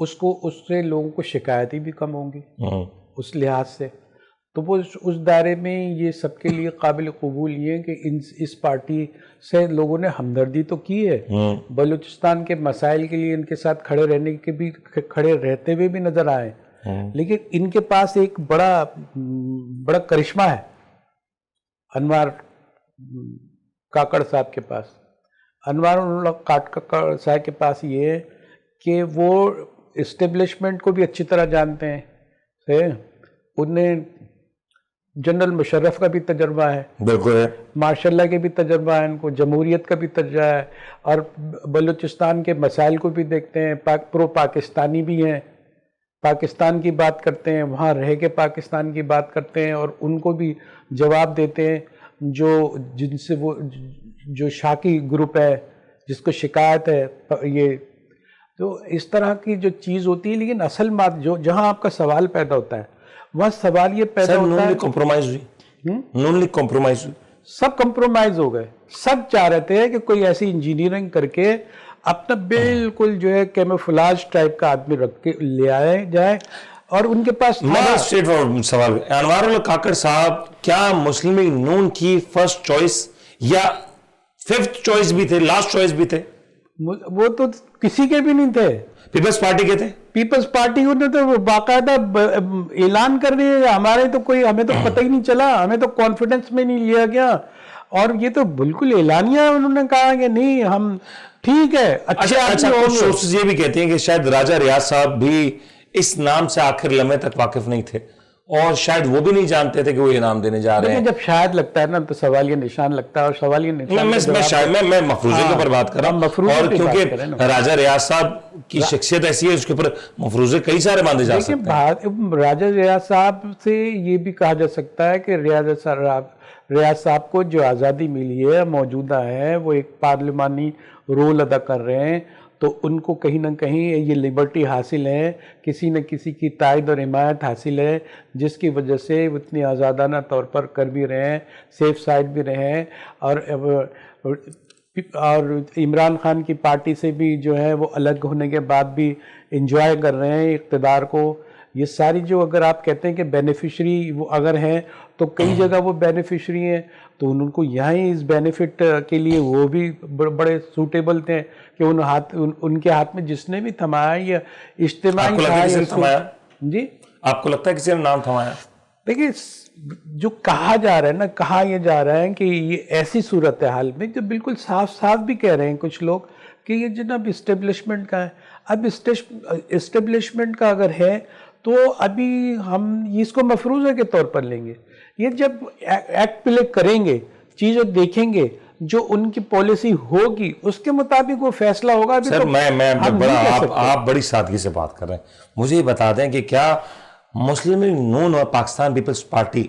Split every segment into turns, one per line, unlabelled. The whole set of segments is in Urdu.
اس سے لوگوں کو شکایتیں بھی کم ہوں گی اس لحاظ سے. تو وہ اس دائرے میں یہ سب کے لیے قابل قبول یہ ہے کہ اس پارٹی سے لوگوں نے ہمدردی تو کی ہے, بلوچستان کے مسائل کے لیے ان کے ساتھ کھڑے رہتے ہوئے بھی نظر آئے, لیکن ان کے پاس ایک بڑا کرشمہ ہے انوار کاکڑ صاحب کے پاس. انوار کاکڑ صاحب کے پاس یہ ہے کہ وہ اسٹیبلشمنٹ کو بھی اچھی طرح جانتے ہیں, انہیں جنرل مشرف کا بھی تجربہ ہے,
بالکل ہے,
ماشاء اللہ کے بھی تجربہ ہے, ان کو جمہوریت کا بھی تجربہ ہے, اور بلوچستان کے مسائل کو بھی دیکھتے ہیں, پرو پاکستانی بھی ہیں, پاکستان کی بات کرتے ہیں, وہاں رہ کے پاکستان کی بات کرتے ہیں اور ان کو بھی جواب دیتے ہیں جن سے وہ جو شاکی گروپ ہے جس کو شکایت ہے. یہ تو اس طرح کی جو چیز ہوتی ہے, لیکن اصل بات جہاں آپ کا سوال پیدا ہوتا ہے وہاں سوال یہ پیدا ہوتا ہے,
کمپرومائز ہوئی, نون لیگ کمپرومائز ہوئی,
سب کمپرومائز ہو گئے. سب چاہ رہے تھے کہ کوئی ایسی انجینئرنگ کر کے اپنا بالکل جو ہے کیموفلاج ٹائپ کا آدمی رکھ کے لے آئے جائے, اور ان کے پاس
اسٹریٹ فارورڈ سوال, انوار اللہ کاکڑ صاحب کیا مسلم لیگ نون کی فرسٹ چوائس یا ففتھ چوائس بھی تھے, لاسٹ چوائس بھی تھے؟
وہ تو کسی کے بھی نہیں تھے.
پیپلز پارٹی کے تھے.
پیپلز پارٹی نے تو باقاعدہ اعلان کر رہی ہے, ہمارے تو کوئی ہمیں تو پتہ ہی نہیں چلا, ہمیں تو کانفیڈنس میں نہیں لیا گیا, اور یہ تو بالکل اعلانیہ انہوں نے کہا کہ نہیں ہم ٹھیک ہے.
اچھا سورسز یہ بھی کہتے ہیں کہ شاید راجہ ریاض صاحب بھی اس نام سے آخر لمحے تک واقف نہیں تھے, اور شاید وہ بھی نہیں جانتے تھے کہ وہ انعام دینے جا رہے ہیں.
جب شاید لگتا ہے نا تو سوالیہ نشان لگتا ہے, اور سوالیہ نشان
میں مفروضے کے اوپر بات کر رہا ہوں, اور کیونکہ راجہ ریاض صاحب کی شخصیت ایسی ہے اس کے اوپر مفروضے کئی سارے باندھے جا سکتے ہیں.
راجہ ریاض صاحب سے یہ بھی کہا جا سکتا ہے کہ ریاض صاحب کو جو آزادی ملی ہے موجودہ ہے, وہ ایک پارلیمانی رول ادا کر رہے ہیں, تو ان کو کہیں نہ کہیں یہ لبرٹی حاصل ہے, کسی نہ کسی کی تائید اور حمایت حاصل ہے, جس کی وجہ سے وہ اتنی آزادانہ طور پر کر بھی رہے ہیں, سیف سائڈ بھی رہے ہیں, اور عمران خان کی پارٹی سے بھی جو ہے وہ الگ ہونے کے بعد بھی انجوائے کر رہے ہیں اقتدار کو. یہ ساری جو اگر آپ کہتے ہیں کہ بینیفیشری وہ اگر ہیں تو کئی جگہ وہ بینیفیشری ہیں, تو ان کو یہاں ہی اس بینیفٹ کے لیے وہ بھی بڑے سوٹیبل تھے کہ ان کے ہاتھ میں جس نے بھی تھمایا یا اجتماعی
تھمایا.
جی
آپ کو لگتا ہے کسی نے نام تھمایا؟
دیکھیے جو کہا جا رہا ہے نا, کہا یہ جا رہا ہے کہ یہ ایسی صورتحال میں جو بالکل صاف صاف بھی کہہ رہے ہیں کچھ لوگ کہ یہ جناب اسٹیبلشمنٹ کا ہے. اب اسٹیبلشمنٹ کا اگر ہے تو ابھی ہم اس کو مفروضے کے طور پر لیں گے. یہ جب ایکٹ پلے کریں گے, چیزیں دیکھیں گے, جو ان کی پالیسی ہوگی اس کے مطابق وہ فیصلہ ہوگا.
سر آپ بڑی سادگی سے بات کر رہے ہیں, مجھے یہ بتا دیں کہ کیا مسلم لیگ نون اور پاکستان پیپلز پارٹی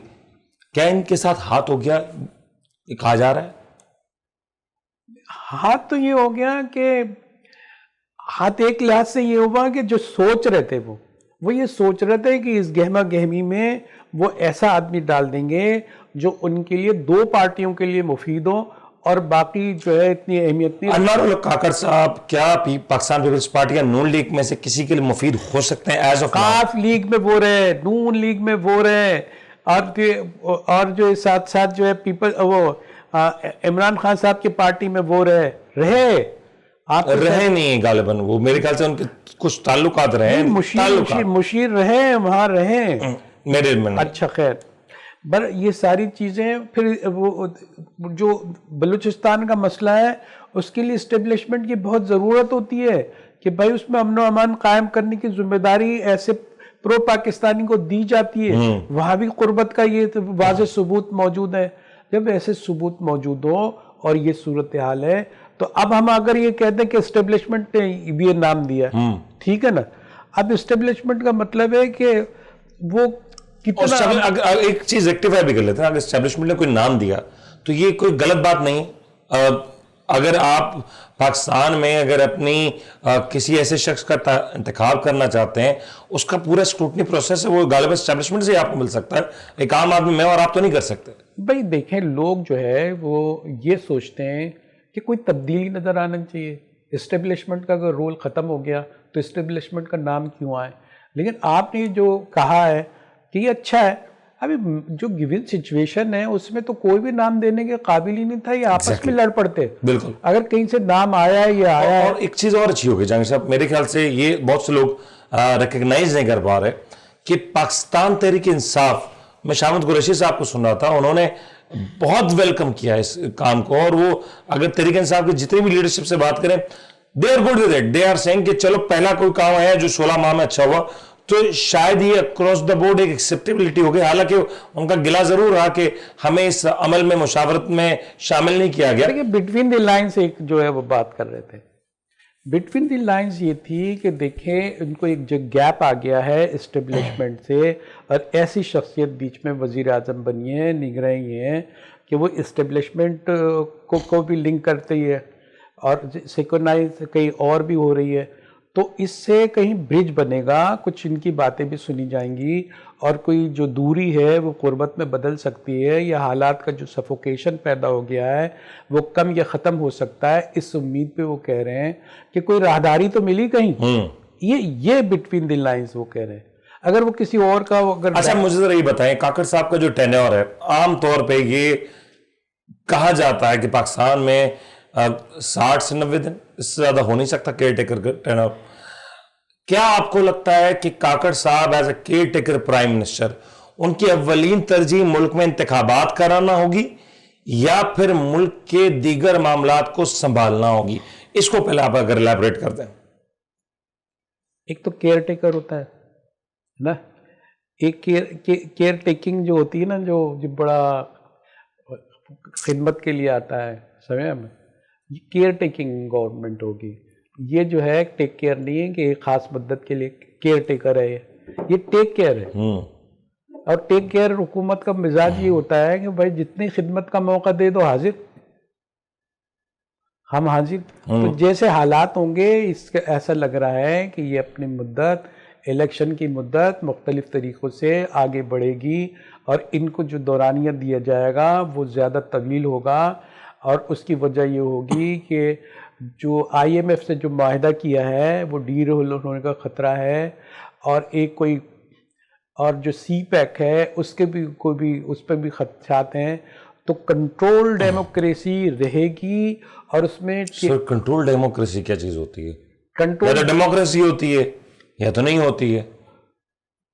کیا ان کے ساتھ ہاتھ ہو گیا, یہ کہا جا رہا ہے؟
ہاتھ تو یہ ہو گیا کہ ہاتھ ایک لحاظ سے یہ ہوا کہ جو سوچ رہے تھے وہ یہ سوچ رہے تھے کہ اس گہما گہمی میں وہ ایسا آدمی ڈال دیں گے جو ان کے لیے دو پارٹیوں کے لیے مفید ہو, اور باقی جو ہے اتنی اہمیت نہیں.
انوار اللہ کاکڑ صاحب کیا پاکستان پیپلز پارٹی یا نون لیگ میں سے کسی کے لیے مفید ہو سکتے ہیں ایز آف ناؤ؟
کاف لیگ میں وہ رہے, نون لیگ میں وہ رہے, اور جو ساتھ ساتھ جو ہے وہ عمران خان صاحب کی پارٹی میں وہ رہے آپ
رہے نہیں غالباً, وہ میرے خیال سے ان کے کچھ تعلقات رہے,
مشیر رہے, وہاں رہے
میرے علم میں.
اچھا خیر, یہ ساری چیزیں پھر وہ جو بلوچستان کا مسئلہ ہے اس کے لیے اسٹیبلشمنٹ کی بہت ضرورت ہوتی ہے کہ بھائی اس میں امن و امان قائم کرنے کی ذمہ داری ایسے پرو پاکستانی کو دی جاتی ہے. وہاں بھی قربت کا یہ واضح ثبوت موجود ہے. جب ایسے ثبوت موجود ہو اور یہ صورتحال ہے تو اب ہم اگر یہ کہتے ہیں کہ اسٹیبلشمنٹ نے بھی یہ نام دیا, ٹھیک ہے نا, اب اسٹیبلشمنٹ کا مطلب ہے کہ وہ کتنا
ایک چیز ریکٹیفائی بھی کر لیتے ہیں, اگر اسٹیبلشمنٹ نے کوئی نام دیا تو یہ کوئی غلط بات نہیں. اگر آپ پاکستان میں اگر اپنی کسی ایسے شخص کا انتخاب کرنا چاہتے ہیں, اس کا پورا اسکروٹنی پروسیس ہے وہ غالباً اسٹیبلشمنٹ سے ہی آپ کو مل سکتا ہے, ایک عام آدمی میں اور آپ تو نہیں کر سکتے.
بھائی دیکھیں, لوگ جو ہے وہ یہ سوچتے ہیں کہ کوئی تبدیلی نظر آنا چاہیے, اسٹیبلشمنٹ کا اگر رول ختم ہو گیا تو اسٹیبلشمنٹ کا نام کیوں آئے؟ لیکن آپ نے جو کہا ہے کہ یہ اچھا ہے، ابھی جو گیون سچویشن ہے اس میں تو کوئی بھی نام دینے کے قابل ہی نہیں تھا، یہ آپس میں لڑ پڑتے.
بالکل.
اگر کہیں سے نام آیا ہے یا آیا ہے.
اور ایک چیز اور اچھی ہوگی جہانگیر صاحب، میرے خیال سے یہ بہت سے لوگ ریکگنائز نہیں کر پا رہے کہ پاکستان تحریک انصاف، میں شامت قریشی صاحب کو سن رہا تھا، انہوں نے بہت ویلکم کیا اس کام کو، اور وہ اگر تحریک انصاف کی جتنی بھی لیڈرشپ سے بات کریں، they are good with it, they are saying کہ چلو پہلا کوئی کام آیا جو 16 ماہ میں اچھا ہوا، تو شاید یہ اکراس دا بورڈ ایک ایکسیپٹیبلٹی ہو گئی. حالانکہ ان کا گلہ ضرور رہا کہ ہمیں اس عمل میں مشاورت میں شامل نہیں کیا گیا.
بٹوین دی لائنز ایک جو ہے وہ بات کر رہے تھے، بٹوین دی لائنز یہ تھی کہ دیکھیں ان کو ایک جو گیپ آ گیا ہے اسٹیبلشمنٹ سے، اور ایسی شخصیت بیچ میں وزیر اعظم بنی ہے، نگراں یہ ہیں کہ وہ اسٹیبلشمنٹ کو بھی لنک کرتی ہے اور سیکونائز کہیں اور بھی ہو رہی ہے، تو اس سے کہیں برج بنے گا، کچھ ان کی باتیں بھی سنی جائیں گی، اور کوئی جو دوری ہے وہ قربت میں بدل سکتی ہے، یا حالات کا جو سفوکیشن پیدا ہو گیا ہے وہ کم یا ختم ہو سکتا ہے. اس امید پہ وہ کہہ رہے ہیں کہ کوئی راہداری تو ملی کہیں. یہ بٹوین دی لائنز وہ کہہ رہے ہیں. اگر وہ کسی اور کا اگر
اچھا مجھے ذرا یہ بتائیں، کاکڑ صاحب کا جو ٹینیور ہے، عام طور پہ یہ کہا جاتا ہے کہ پاکستان میں 60 سے 90 دن، اس سے زیادہ ہو نہیں سکتا کیئر ٹیکر کا ٹینیور. کیا آپ کو لگتا ہے کہ کاکڑ صاحب as a caretaker prime minister, ان کی اولین ترجیح ملک میں انتخابات کرانا ہوگی یا پھر ملک کے دیگر معاملات کو سنبھالنا ہوگی؟ اس کو پہلے آپ اگر الیبوریٹ کر دیں.
ایک تو کیئر ٹیکر ہوتا ہے نا، ایک کیئر ٹیکنگ جو ہوتی ہے نا، جو بڑا خدمت کے لیے آتا ہے، سمجھے ہمیں، یہ کیئر ٹیکنگ گورنمنٹ ہوگی. یہ جو ہے ٹیک کیئر نہیں ہے کہ ایک خاص مدت کے لیے کیئر ٹیکر ہے، یہ ٹیک کیئر ہے. اور ٹیک کیئر حکومت کا مزاج یہ ہوتا ہے کہ بھائی جتنی خدمت کا موقع دے دو، حاضر، ہم حاضر. تو جیسے حالات ہوں گے، اس کا ایسا لگ رہا ہے کہ یہ اپنی مدت، الیکشن کی مدت مختلف طریقوں سے آگے بڑھے گی، اور ان کو جو دورانیہ دیا جائے گا وہ زیادہ طویل ہوگا. اور اس کی وجہ یہ ہوگی کہ جو آئی ایم ایف سے جو معاہدہ کیا ہے وہ ڈی رول ہونے کا خطرہ ہے، اور ایک کوئی اور جو سی پیک ہے اس کے بھی کوئی بھی اس پہ بھی خدشات ہیں. تو کنٹرول ڈیموکریسی رہے گی، اور اس میں
سر کنٹرول ڈیموکریسی کیا چیز ہوتی ہے؟
کنٹرول
یا تو ڈیموکریسی ہوتی ہے یا تو نہیں ہوتی ہے.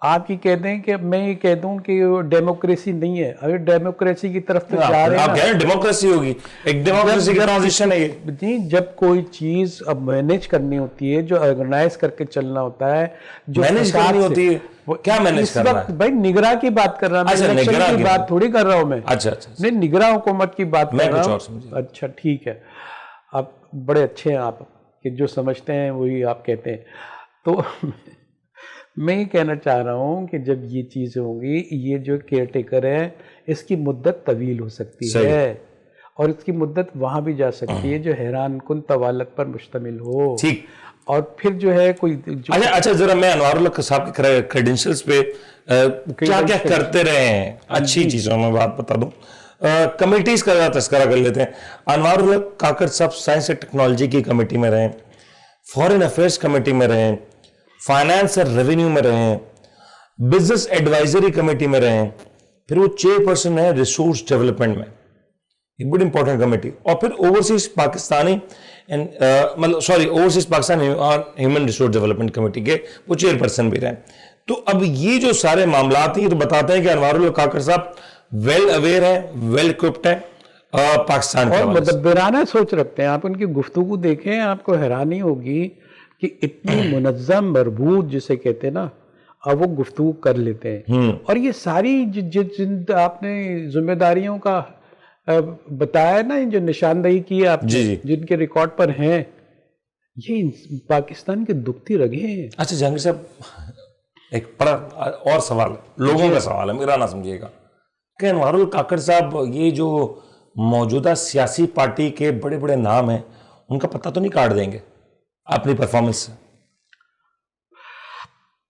آپ یہ کہہ دیں کہ میں یہ کہہ دوں کہ ڈیموکریسی نہیں ہے، اگر ڈیموکریسی کی طرف تو جا رہے ہیں،
آپ کہہ رہے ہیں ڈیموکریسی ہوگی، ایک ڈیموکریسی کی ٹرانزیشن ہے یہ.
جی، جب کوئی چیز اب مینیج کرنی ہوتی ہے، جو آرگنائز کر کے چلنا ہوتا ہے، جو
مینیج کرنی ہوتی ہے، کیا مینیج کرنا ہے؟
بھائی نگراں کی بات کر رہا ہوں، میں الیکشن کی بات تھوڑی کر رہا ہوں میں.
اچھا اچھا
نہیں، نگراں حکومت کی بات کر رہا ہوں.
ہوں.
اچھا ٹھیک ہے، آپ بڑے اچھے ہیں، آپ کہ جو سمجھتے ہیں وہی آپ کہتے ہیں. تو میں یہ کہنا چاہ رہا ہوں کہ جب یہ چیزیں ہوں گی، یہ جو کیئر ٹیکر ہے اس کی مدت طویل ہو سکتی ہے، اور اس کی مدت وہاں بھی جا سکتی ہے جو حیران کن طوالت پر مشتمل ہو.
ٹھیک.
اور پھر جو ہے کوئی
اچھا ذرا میں انوار اللہ صاحب کے کریڈینشلز پہ کیا کیا کرتے رہے ہیں اچھی چیزوں میں بات بتا دوں. کمیٹیز کا تذکرہ کر لیتے ہیں. انوار اللہ کاکڑ صاحب سائنس اینڈ ٹیکنالوجی کی کمیٹی میں رہے، فارن افیئرس کمیٹی میں رہے، فائنانس اور ریونیو میں رہے، بزنس ایڈوائزری کمیٹی میں رہے، پھر وہ چیئر پرسن ہے ریسورس ڈیولپمنٹ میں، ایک بڑی امپورٹنٹ کمیٹی. اور پھر overseas Pakistani overseas Pakistan human resource development committee کے وہ چیئر پرسن بھی رہے. تو اب یہ جو سارے معاملات ہیں یہ تو بتاتے ہیں کہ انوار اللہ کاکڑ صاحب ویل اویئر ہیں، ویل اکوپڈ ہیں پاکستان کے،
اور مدبرانہ سوچ رکھتے ہیں. آپ ان کی گفتگو دیکھیں، آپ کو حیرانی ہوگی کہ اتنی منظم، مربوط جسے کہتے ہیں نا، اب وہ گفتگو کر لیتے ہیں. اور یہ ساری جن آپ نے ذمہ داریوں کا بتایا نا، جو نشاندہی کی ہے آپ نے، جن کے ریکارڈ پر ہیں، یہ پاکستان کے دکھتی رگیں ہیں.
اچھا جہانگیر صاحب ایک بڑا اور سوال ہے، لوگوں کا سوال ہے، میرا نہ سمجھیے گا، کہ انوار اللہ کاکڑ صاحب یہ جو موجودہ سیاسی پارٹی کے بڑے بڑے نام ہیں ان کا پتہ تو نہیں کاٹ دیں گے اپنی پرفارمنس سے؟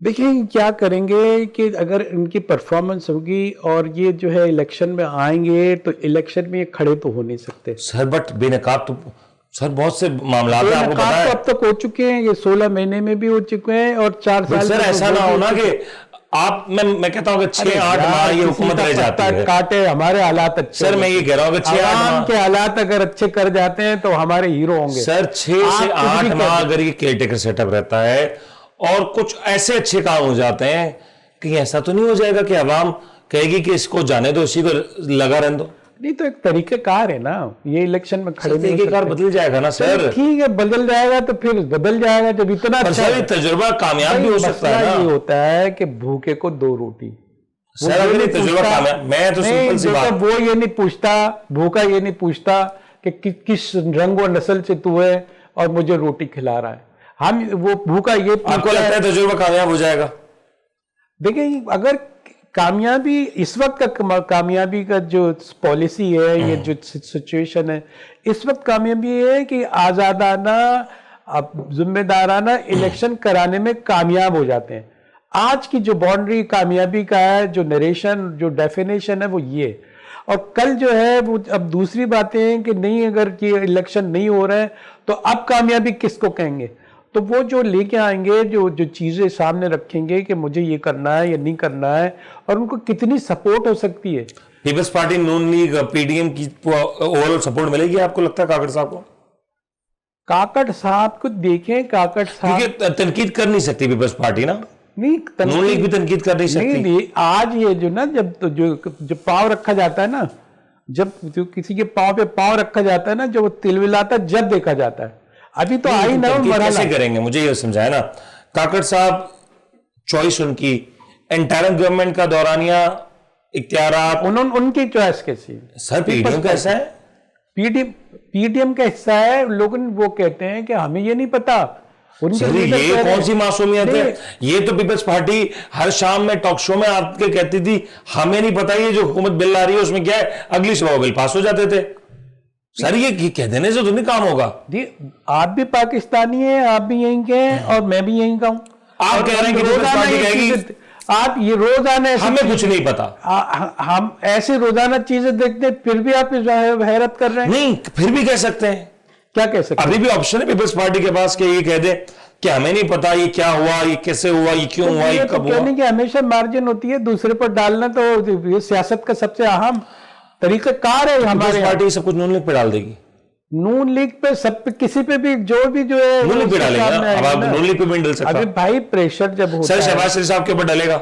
دیکھیں کیا کریں گے کہ اگر ان کی پرفارمنس ہوگی اور یہ جو ہے الیکشن میں آئیں گے تو الیکشن میں یہ کھڑے تو ہو نہیں سکتے.
سر بٹ بے نقاب تو سر بہت سے معاملات ہیں آپ کو پتا ہے.
اب تک ہو چکے ہیں, یہ 16 مہینے میں بھی ہو چکے ہیں اور 4 سال.
سر ایسا نہ ہونا کہ آپ میں کہتا ہوں کہ 6-8 ماہ یہ حکومت رہ جاتی ہے.
کاٹے ہمارے حالات اچھے.
سر میں یہ کہہ رہا ہوں کہ 6-8 ماہ
کے حالات اگر اچھے کر جاتے ہیں تو ہمارے ہیرو ہوں گے.
سر 6 سے 8 ماہ اگر یہ کیئر ٹیکر سیٹ اپ رہتا ہے اور کچھ ایسے اچھے کام ہو جاتے ہیں, کہیں ایسا تو نہیں ہو جائے گا کہ عوام کہے گی کہ اس کو جانے دو, اسی کو لگا رہنے دو؟
نہیں تو ایک طریقہ کار ہے نا, یہ الیکشن میں کھڑے
طریقہ کار بدل جائے گا نا سر.
ٹھیک ہے بدل جائے گا تو پھر بدل جائے گا جب اتنا اچھا
تجربہ کامیاب بھی ہو سکتا ہے.
یہ ہوتا ہے کہ بھوکے کو 2 روٹی.
سر اگر یہ تجربہ کامیاب, میں تو سمپل سی بات,
وہ یہ نہیں پوچھتا, بھوکا یہ نہیں پوچھتا کہ کس رنگ و نسل سے تو ہے اور مجھے روٹی کھلا رہا ہے. ہم وہ بھوکا یہ
آپ کو لگتا ہے تجربہ کامیاب ہو جائے گا؟
دیکھیں اگر کامیابی اس وقت کا کامیابی کا جو پالیسی ہے, یہ جو سچویشن ہے اس وقت, کامیابی یہ ہے کہ آزادانہ ذمہ دارانہ الیکشن کرانے میں کامیاب ہو جاتے ہیں. آج کی جو باؤنڈری کامیابی کا ہے, جو نریشن, جو ڈیفینیشن ہے وہ یہ. اور کل جو ہے وہ اب دوسری باتیں ہیں کہ نہیں, اگر یہ الیکشن نہیں ہو رہا ہے تو اب کامیابی کس کو کہیں گے. تو وہ جو لے کے آئیں گے, جو چیزیں سامنے رکھیں گے کہ مجھے یہ کرنا ہے یا نہیں کرنا ہے, اور ان کو کتنی سپورٹ ہو سکتی ہے.
Peoples Party, Noon league, P D M کی اوورآل سپورٹ ملے گی آپ کو لگتا ہے کاکڑ صاحب کو؟
کاکڑ صاحب کو دیکھیں, کاکڑ صاحب
کیونکہ تنقید کر نہیں سکتی پیپلز پارٹی نا,
نہیں,
نون لیگ بھی تنقید کر نہیں سکتی.
نہیں, آج یہ جو نا جب پاؤں رکھا جاتا ہے نا, جب کسی کے پاؤں پہ پاؤں رکھا جاتا ہے نا, جو وہ تلولاتا ہے جب دیکھا جاتا ہے. ابھی تو آئی نا مرحلہ.
کیسے کریں گے مجھے یہ سمجھائے نا. کاکڑ صاحب چوائس ان کی, انٹرم گورنمنٹ کا دورانیہ اختیارات
ان کی چوائس کیسی.
سر پی ڈی ایم کا ایسا ہے,
پی ڈی ایم کا حصہ ہے, لیکن وہ کہتے ہیں کہ ہمیں یہ نہیں پتا.
یہ کون سی معصومیت ہے؟ یہ تو پیپلز پارٹی ہر شام میں ٹاک شو میں آپ کے کہتی تھی ہمیں نہیں پتا یہ جو حکومت بل آ رہی ہے اس میں کیا ہے, اگلی صبح بل پاس ہو جاتے تھے. سر یہ کہہ دینے سے تو نہیں کام ہوگا.
جی آپ بھی پاکستانی ہیں, آپ بھی یہیں کے ہیں اور میں بھی یہیں کا ہوں.
آپ کہہ رہے ہیں کہ پیپلز پارٹی کہے گی
آپ یہ روزانہ
ہمیں کچھ نہیں پتا,
ہم ایسے روزانہ چیزیں دیکھتے ہیں پھر بھی آپ حیرت کر رہے ہیں.
نہیں پھر بھی کہہ سکتے ہیں,
کیا کہہ سکتے ہیں؟
ابھی بھی آپشن ہے پیپلز پارٹی کے پاس کہ یہ کہہ دے کہ ہمیں نہیں پتا یہ کیا ہوا, یہ کیسے ہوا, یہ کیوں ہوا, یہ کب ہوا.
کہنے کی ہمیشہ مارجن ہوتی ہے, دوسرے پر ڈالنا تو یہ سیاست کا سب سے اہم طریقہ کار ہے. ہمارے
پارٹی سب کچھ نون لیگ پہ ڈال دے گی,
نون لیگ پہ سب پہ, کسی پہ بھی جو ہے
نون لیگ پہ ڈالے گا. اب آپ نون لیگ پہ بھی ڈال سکتا.
ابھی بھائی پریشر جب ہوتا ہے,
سر شہباز شریف صاحب کے اوپر ڈالے گا.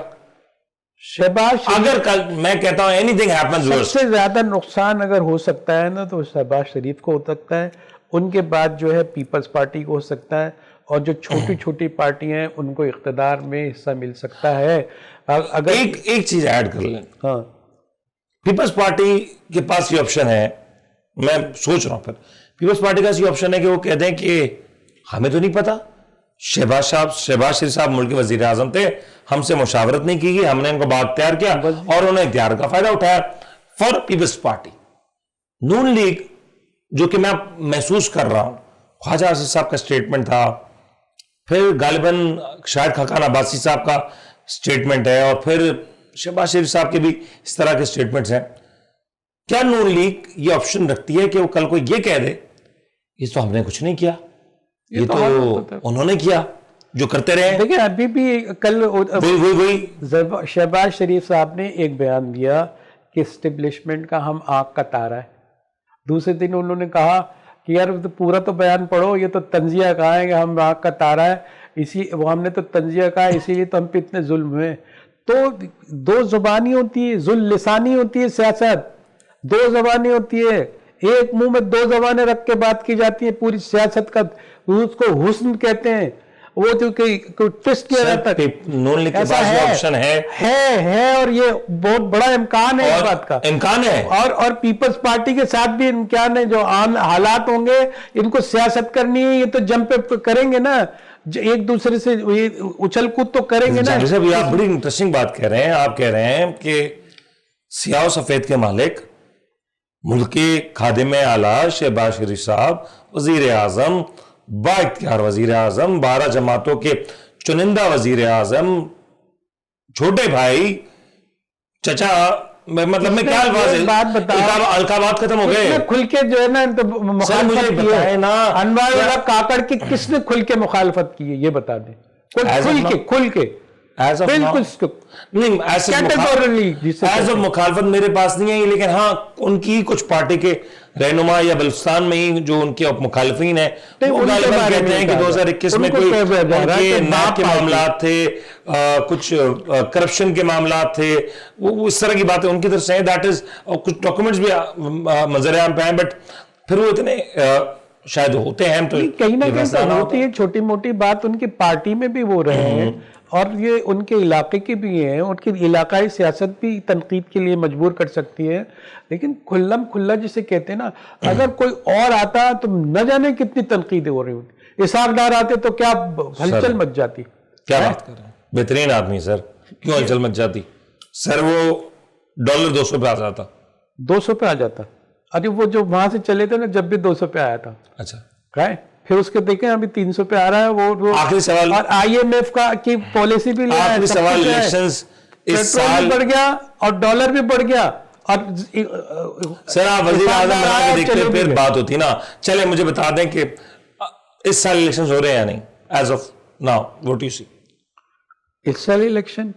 شہباز
اگر کل میں کہتا ہوں اینی تھنگ ہیپنز,
سب سے زیادہ نقصان اگر ہو سکتا ہے نا تو شہباز شریف کو ہو سکتا ہے, ان کے بعد جو ہے پیپلز پارٹی کو ہو سکتا ہے, اور جو چھوٹی چھوٹی پارٹیاں ہیں ان کو اقتدار میں حصہ مل سکتا ہے. اگر
ایک چیز ایڈ کر لیں,
ہاں
پیپلز پارٹی کے پاس یہ آپشن ہے, میں سوچ رہا ہوں پھر پیپلز پارٹی کا یہ آپشن ہے کہ وہ کہتے ہیں کہ ہمیں تو نہیں پتا, شہباز شریف صاحب ملک کے وزیر اعظم تھے, ہم سے مشاورت نہیں کی گئی, ہم نے ان کو بات اختیار کیا اور انہوں نے اختیار کا فائدہ اٹھایا. فار پیپلز پارٹی, نون لیگ جو کہ میں محسوس کر رہا ہوں, خواجہ آصف صاحب کا سٹیٹمنٹ تھا, پھر غالباً شاید خاقان عباسی صاحب کا سٹیٹمنٹ ہے, اور پھر شہباز شریف صاحب کے بھی اس طرح کے سٹیٹمنٹس ہیں. کیا نون لیگ یہ آپشن رکھتی ہے کہ وہ کل کو یہ کہہ دے یہ تو ہم نے کچھ نہیں کیا, یہ تو انہوں نے کیا جو کرتے رہے.
دیکھیں ابھی بھی کل شہباز شریف صاحب نے ایک بیان دیا کہ اسٹیبلشمنٹ کا ہم آنکھ کا تارا ہے. دوسرے دن انہوں نے کہا کہ یار پورا تو بیان پڑھو, یہ تو تنزیہ کہا ہے کہ ہم آنکھ کا تارا ہے, وہ ہم نے تو تنزیہ کہا اسی لیے تو ہم پہ اتنے ظلم ہوئے. تو 2 زبانی ہوتی ہے, ذل لسانی ہوتی ہے سیاست, 2 زبانیں ہوتی ہے, ایک منہ میں 2 زبانیں رکھ کے بات کی جاتی ہے پوری سیاست کا, اس کو حسن کہتے ہیں. وہ جو کہ ٹیسٹ کیا جاتا ہے,
نون لیگ کے پاس یہ آپشن
ہے, اور یہ بہت بڑا امکان ہے اس بات کا,
امکان ہے.
اور پیپلز پارٹی کے ساتھ بھی امکان ہے, جو عام حالات ہوں گے ان کو سیاست کرنی ہے, یہ تو جم پہ کریں گے نا, ایک دوسرے سے اچھل کود تو کریں گے نا.
صاحب یہ آپ بڑی انٹرسٹنگ بات کہہ رہے ہیں, آپ کہہ رہے ہیں کہ سیاہ و سفید کے مالک ملک کے خادم اعلیٰ شہباز شریف صاحب, وزیر اعظم, با اختیار وزیر اعظم, 12 جماعتوں کے چنندہ وزیر اعظم, چھوٹے بھائی چچا مطلب میں کیا الفاظ ہے،
بات بتاؤ،
القابات ختم ہو گئے.
کھل کے جو ہے نا
مجھے
مخالفت کی
بتائیں
ہے
نا،
انوار اللہ کاکڑ کی کس نے کھل کے مخالفت کی ہے یہ بتا دیں. کھل کے بالکل
ایز آف مخالفت میرے پاس نہیں ہے، لیکن ہاں ان کی کچھ پارٹی کے رہنما یا بلوچستان میں ہی جو ان کے مخالفین ہیں وہ غالباً کہتے ہیں کہ 2021 میں کوئی ان کے نیب کے معاملات تھے، کچھ کرپشن کے معاملات تھے، وہ اس طرح کی باتیں ان کی طرف سے ہیں. دیٹ از کچھ ڈاکومنٹس بھی منظر عام پہ ہیں، بٹ پھر وہ اتنے شاید ہوتے ہیں تو
کہیں نہ کہیں ہوتی ہے چھوٹی موٹی بات. ان کی پارٹی میں بھی وہ رہے ہیں اور یہ ان کے علاقے کے بھی ہیں، ان کی علاقائی سیاست بھی تنقید کے لیے مجبور کر سکتی ہے. لیکن کھلم کھلا جسے کہتے ہیں نا، اگر کوئی اور آتا تو نہ جانے کتنی تنقیدیں ہو رہی ہوتی. اسحاق ڈار آتے تو کیا ہلچل مچ جاتی.
کیا بات کر رہے ہیں، بہترین آدمی سر، کیوں ہلچل مچ جاتی سر؟ وہ $200 پہ آ جاتا،
200 پہ آ جاتا. ارے وہ جو وہاں سے چلے تھے نا جب بھی 200 پہ آیا تھا.
اچھا
پھر اس کے دیکھیں ابھی 300 پہ آ رہا ہے. وہ
آخری سوال،
اور IMF کی پالیسی بھی لیا ہے.
آخری سوال، الیکشنز اس سال
بڑھ گیا اور ڈالر بھی بڑھ گیا. اور
سر آپ وزیر اعظم بنا کے دیکھتے پھر بات ہوتی نا. چلے مجھے بتا دیں کہ اس سال الیکشنز ہو رہے ہیں یا نہیں as of now? What you see
اس سال الیکشن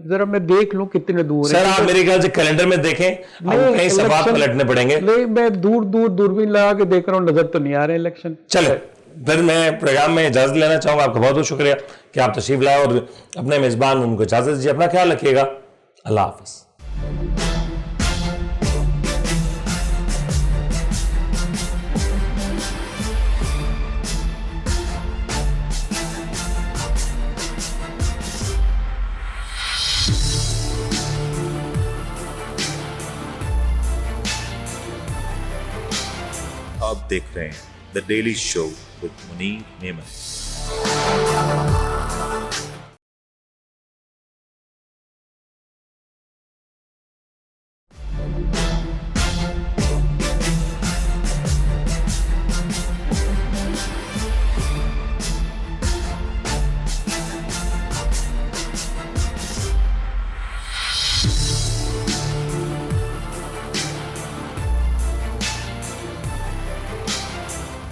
ذرا میں دیکھ لوں کتنے دور
سر. آپ میرے خیال سے کیلنڈر میں دیکھیں، کہیں سوال پلٹنے پڑیں گے.
نہیں میں دوربین لگا کے دیکھ رہا ہوں، نظر تو نہیں آ رہے الیکشن.
چلے پھر میں پروگرام میں اجازت لینا چاہوں گا. آپ کا بہت بہت شکریہ کہ آپ تشریف لائے اور اپنے میزبان ان کو اجازت دیجیے. اپنا خیال رکھیے گا. اللہ حافظ.
آپ دیکھ رہے ہیں the daily show with Munir Memon.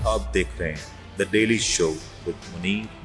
آپ دیکھ رہے ہیں the daily show with Munir